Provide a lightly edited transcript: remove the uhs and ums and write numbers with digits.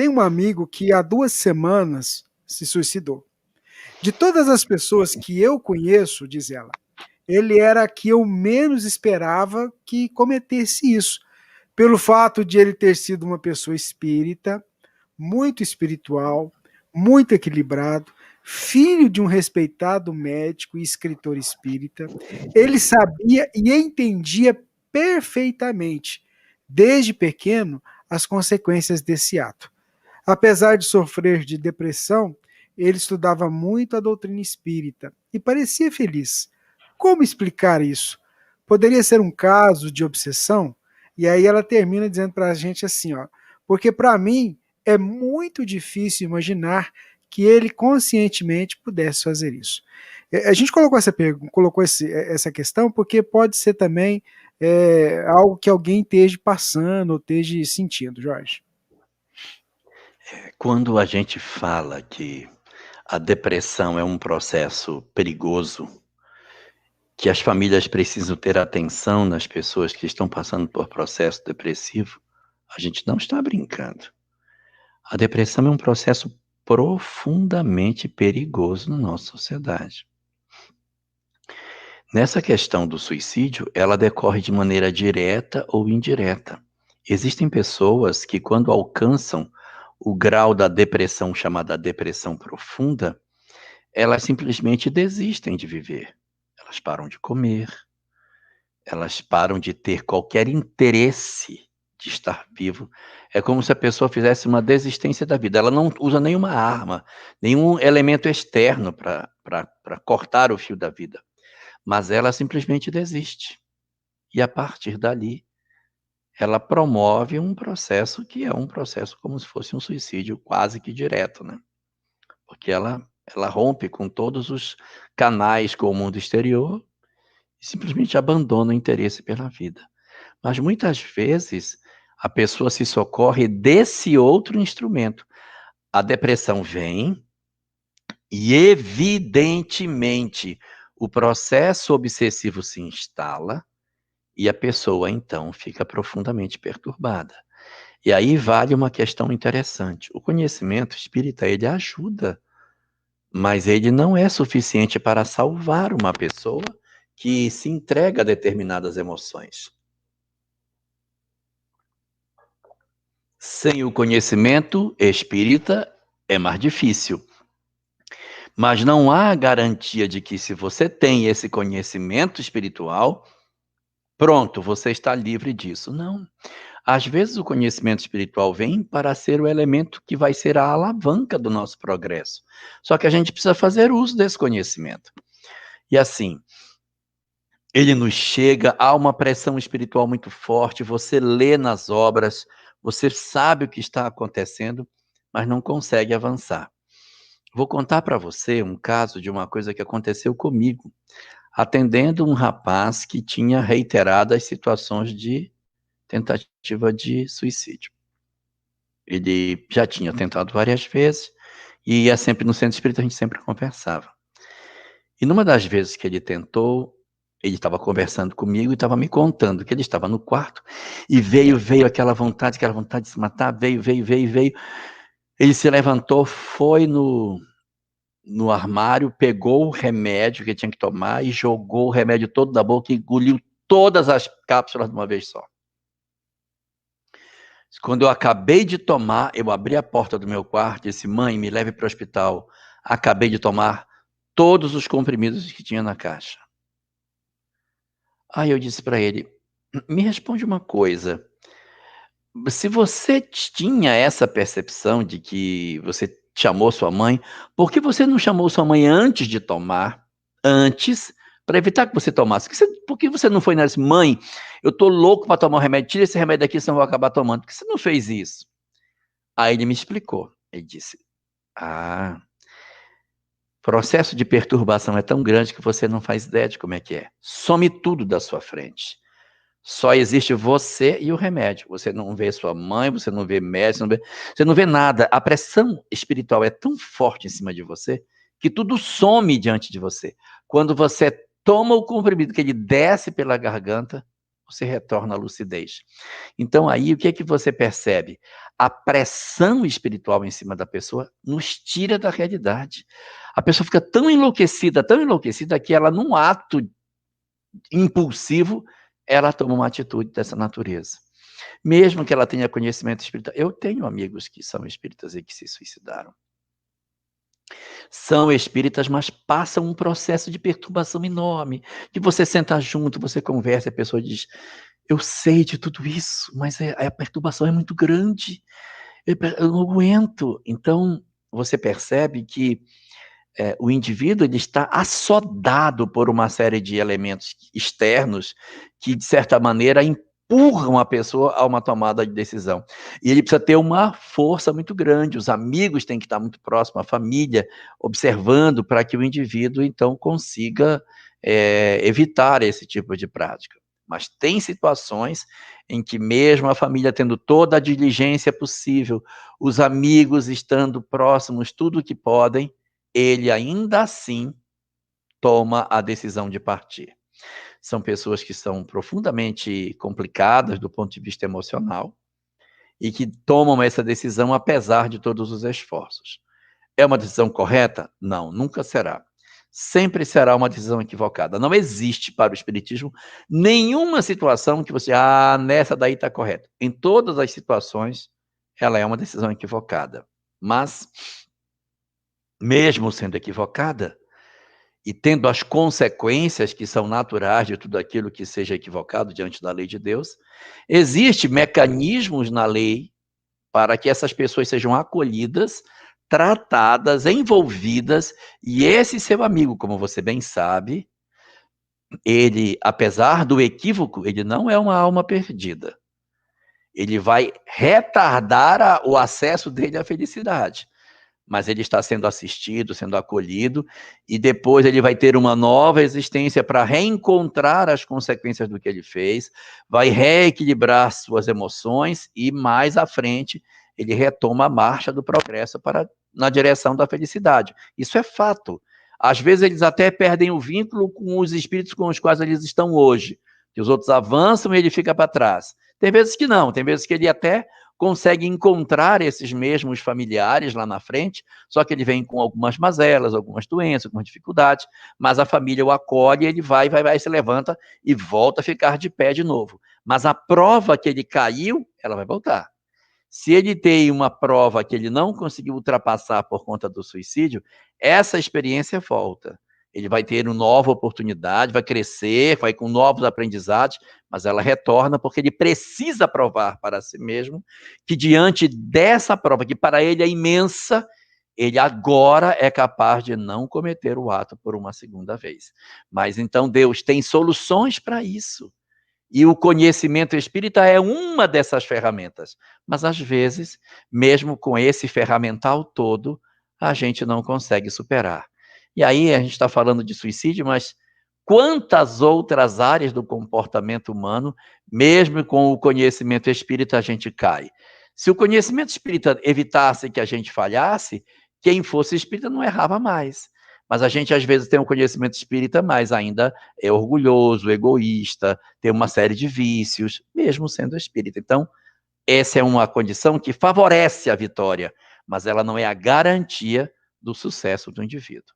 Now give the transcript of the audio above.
tem um amigo que há 2 semanas se suicidou. De todas as pessoas que eu conheço, diz ela, ele era a que eu menos esperava que cometesse isso, pelo fato de ele ter sido uma pessoa espírita, muito espiritual, muito equilibrado, filho de um respeitado médico e escritor espírita. Ele sabia e entendia perfeitamente, desde pequeno, as consequências desse ato. Apesar de sofrer de depressão, ele estudava muito a doutrina espírita e parecia feliz. Como explicar isso? Poderia ser um caso de obsessão? E aí ela termina dizendo para a gente assim, ó, porque para mim é muito difícil imaginar que ele conscientemente pudesse fazer isso. A gente colocou essa questão porque pode ser também algo que alguém esteja passando ou esteja sentindo, Jorge. Quando a gente fala que a depressão é um processo perigoso, que as famílias precisam ter atenção nas pessoas que estão passando por processo depressivo, a gente não está brincando. A depressão é um processo profundamente perigoso na nossa sociedade. Nessa questão do suicídio, ela decorre de maneira direta ou indireta. Existem pessoas que, quando alcançam o grau da depressão chamada depressão profunda, elas simplesmente desistem de viver. Elas param de comer, elas param de ter qualquer interesse de estar vivo. É como se a pessoa fizesse uma desistência da vida. Ela não usa nenhuma arma, nenhum elemento externo para cortar o fio da vida. Mas ela simplesmente desiste. E a partir dali, ela promove um processo que é um processo como se fosse um suicídio quase que direto, né? Porque ela rompe com todos os canais com o mundo exterior e simplesmente abandona o interesse pela vida. Mas muitas vezes a pessoa se socorre desse outro instrumento. A depressão vem e, evidentemente, o processo obsessivo se instala e a pessoa, então, fica profundamente perturbada. E aí vale uma questão interessante. O conhecimento espírita, ele ajuda, mas ele não é suficiente para salvar uma pessoa que se entrega a determinadas emoções. Sem o conhecimento espírita é mais difícil. Mas não há garantia de que, se você tem esse conhecimento espiritual, pronto, você está livre disso. Não. Às vezes o conhecimento espiritual vem para ser o elemento que vai ser a alavanca do nosso progresso. Só que a gente precisa fazer uso desse conhecimento. E assim, ele nos chega, há uma pressão espiritual muito forte, você lê nas obras, você sabe o que está acontecendo, mas não consegue avançar. Vou contar para você um caso de uma coisa que aconteceu comigo, atendendo um rapaz que tinha reiteradas situações de tentativa de suicídio. Ele já tinha tentado várias vezes e ia sempre no centro espírita, a gente sempre conversava. E numa das vezes que ele tentou, ele estava conversando comigo e estava me contando que ele estava no quarto e veio aquela vontade de se matar, veio. Ele se levantou, foi no armário, pegou o remédio que tinha que tomar e jogou o remédio todo da boca e engoliu todas as cápsulas de uma vez só. Quando eu acabei de tomar, eu abri a porta do meu quarto e disse: mãe, me leve para o hospital. Acabei de tomar todos os comprimidos que tinha na caixa. Aí eu disse para ele: me responde uma coisa. Se você tinha essa percepção de que você chamou sua mãe, por que você não chamou sua mãe antes de tomar? Antes, para evitar que você tomasse. Por que você não foi nela e disse: mãe, eu tô louco para tomar um remédio, tira esse remédio daqui, senão eu vou acabar tomando. Por que você não fez isso? Aí ele me explicou. Ele disse: processo de perturbação é tão grande que você não faz ideia de como é que é. Some tudo da sua frente. Só existe você e o remédio. Você não vê sua mãe, você não vê médico, você não vê nada. A pressão espiritual é tão forte em cima de você que tudo some diante de você. Quando você toma o comprimido que ele desce pela garganta, você retorna à lucidez. Então aí, o que é que você percebe? A pressão espiritual em cima da pessoa nos tira da realidade. A pessoa fica tão enlouquecida, que ela, num ato impulsivo, ela toma uma atitude dessa natureza. Mesmo que ela tenha conhecimento espiritual. Eu tenho amigos que são espíritas e que se suicidaram. São espíritas, mas passam um processo de perturbação enorme, que você senta junto, você conversa, a pessoa diz: eu sei de tudo isso, mas a perturbação é muito grande, eu não aguento. Então, você percebe que o indivíduo ele está assodado por uma série de elementos externos que, de certa maneira, empurram a pessoa a uma tomada de decisão. E ele precisa ter uma força muito grande, os amigos têm que estar muito próximos, a família, observando para que o indivíduo, então, consiga evitar esse tipo de prática. Mas tem situações em que mesmo a família tendo toda a diligência possível, os amigos estando próximos, tudo o que podem, ele ainda assim toma a decisão de partir. São pessoas que são profundamente complicadas do ponto de vista emocional e que tomam essa decisão apesar de todos os esforços. É uma decisão correta? Não, nunca será. Sempre será uma decisão equivocada. Não existe para o espiritismo nenhuma situação que você, nessa daí está correto. Em todas as situações, ela é uma decisão equivocada. Mas, mesmo sendo equivocada, e tendo as consequências que são naturais de tudo aquilo que seja equivocado diante da lei de Deus, existem mecanismos na lei para que essas pessoas sejam acolhidas, tratadas, envolvidas, e esse seu amigo, como você bem sabe, ele, apesar do equívoco, ele não é uma alma perdida. Ele vai retardar o acesso dele à felicidade. Mas ele está sendo assistido, sendo acolhido, e depois ele vai ter uma nova existência para reencontrar as consequências do que ele fez, vai reequilibrar suas emoções e mais à frente ele retoma a marcha do progresso na direção da felicidade. Isso é fato. Às vezes eles até perdem o vínculo com os espíritos com os quais eles estão hoje, que os outros avançam e ele fica para trás. Tem vezes que não, tem vezes que ele até consegue encontrar esses mesmos familiares lá na frente, só que ele vem com algumas mazelas, algumas doenças, algumas dificuldades, mas a família o acolhe, ele vai, se levanta e volta a ficar de pé de novo. Mas a prova que ele caiu, ela vai voltar. Se ele tem uma prova que ele não conseguiu ultrapassar por conta do suicídio, essa experiência volta. Ele vai ter uma nova oportunidade, vai crescer, vai com novos aprendizados, mas ela retorna porque ele precisa provar para si mesmo que diante dessa prova, que para ele é imensa, ele agora é capaz de não cometer o ato por uma segunda vez. Mas então Deus tem soluções para isso. E o conhecimento espírita é uma dessas ferramentas. Mas às vezes, mesmo com esse ferramental todo, a gente não consegue superar. E aí a gente está falando de suicídio, mas quantas outras áreas do comportamento humano, mesmo com o conhecimento espírita, a gente cai? Se o conhecimento espírita evitasse que a gente falhasse, quem fosse espírita não errava mais. Mas a gente, às vezes, tem um conhecimento espírita, mas ainda é orgulhoso, egoísta, tem uma série de vícios, mesmo sendo espírita. Então, essa é uma condição que favorece a vitória, mas ela não é a garantia do sucesso do indivíduo.